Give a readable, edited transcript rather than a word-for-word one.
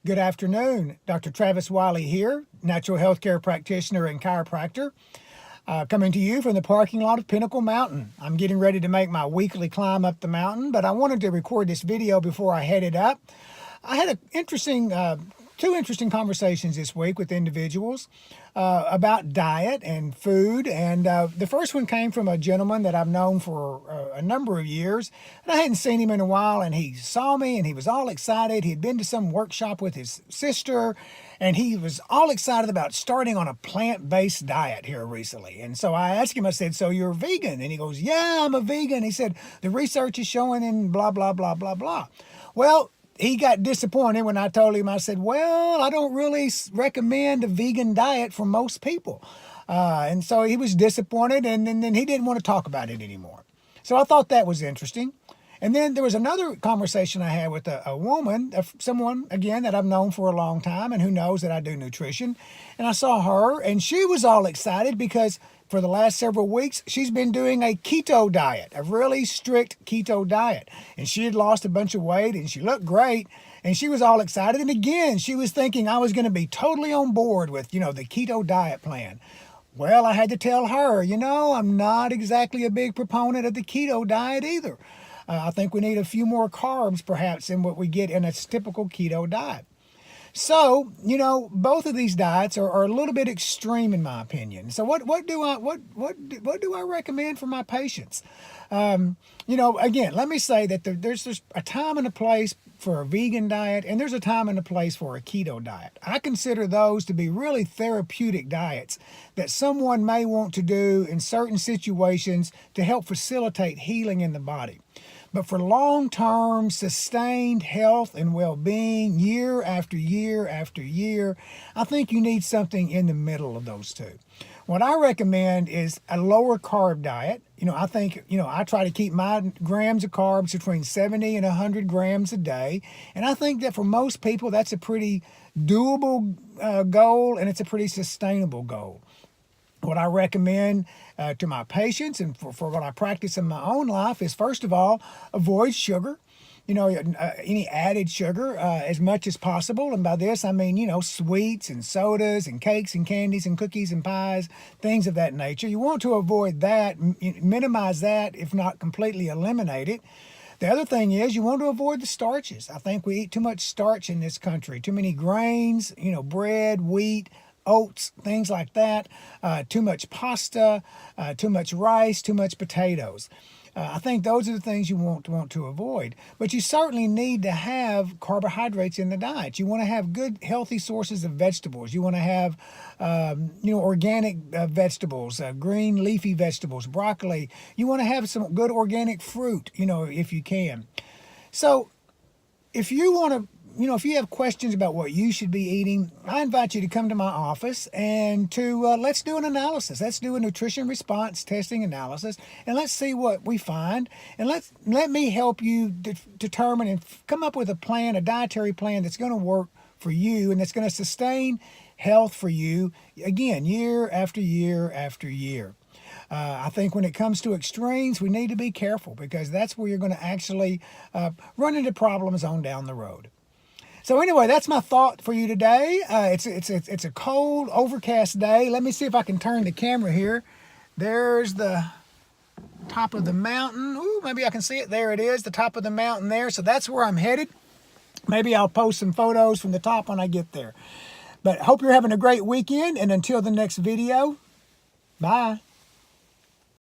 Good afternoon. Dr. Travis Wiley here, natural healthcare practitioner and chiropractor, coming to you from the parking lot of Pinnacle Mountain. I'm getting ready to make my weekly climb up the mountain, but I wanted to record this video before I headed up. I had two interesting conversations this week with individuals about diet and food. And the first one came from a gentleman that I've known for a number of years. And I hadn't seen him in a while, and he saw me and he was all excited. He had been to some workshop with his sister, and he was all excited about starting on a plant-based diet here recently. And so I asked him, I said, "So you're vegan?" And he goes, "Yeah, I'm a vegan." He said, "The research is showing," and blah, blah, blah, blah, blah. Well, he got disappointed when I told him, I said, "Well, I don't really recommend a vegan diet for most people." And so he was disappointed, and then he didn't want to talk about it anymore. So I thought that was interesting. And then there was another conversation I had with a woman, someone, again, that I've known for a long time and who knows that I do nutrition. And I saw her, and she was all excited because for the last several weeks, she's been doing a keto diet, a really strict keto diet. And she had lost a bunch of weight, and she looked great, and she was all excited. And again, she was thinking I was going to be totally on board with, the keto diet plan. Well, I had to tell her, I'm not exactly a big proponent of the keto diet either. I think we need a few more carbs, perhaps, than what we get in a typical keto diet. So, both of these diets are a little bit extreme in my opinion. So what do I recommend for my patients? Again, let me say that there's a time and a place for a vegan diet, and there's a time and a place for a keto diet. I consider those to be really therapeutic diets that someone may want to do in certain situations to help facilitate healing in the body. But for long-term, sustained health and well-being, year after year after year, I think you need something in the middle of those two. What I recommend is a lower carb diet. I try to keep my grams of carbs between 70 and 100 grams a day. And I think that for most people, that's a pretty doable goal, and it's a pretty sustainable goal. What I recommend to my patients and for what I practice in my own life is, first of all, avoid sugar, any added sugar as much as possible. And by this, I mean, sweets and sodas and cakes and candies and cookies and pies, things of that nature. You want to avoid that, minimize that, if not completely eliminate it. The other thing is you want to avoid the starches. I think we eat too much starch in this country, too many grains, bread, wheat, oats, things like that, too much pasta, too much rice, too much potatoes. I think those are the things you want to avoid. But you certainly need to have carbohydrates in the diet. You want to have good, healthy sources of vegetables. You want to have, organic vegetables, green leafy vegetables, broccoli. You want to have some good organic fruit, if you can. So if you want to, if you have questions about what you should be eating, I invite you to come to my office and let's do an analysis. Let's do a nutrition response testing analysis, and let's see what we find. And let me help you determine and come up with a dietary plan that's going to work for you and that's going to sustain health for you, again, year after year after year. I think when it comes to extremes, we need to be careful because that's where you're going to actually run into problems on down the road. So anyway, that's my thought for you today. It's a cold, overcast day. Let me see if I can turn the camera here. There's the top of the mountain. Ooh, maybe I can see it. There it is, the top of the mountain there. So that's where I'm headed. Maybe I'll post some photos from the top when I get there. But hope you're having a great weekend, and until the next video, bye.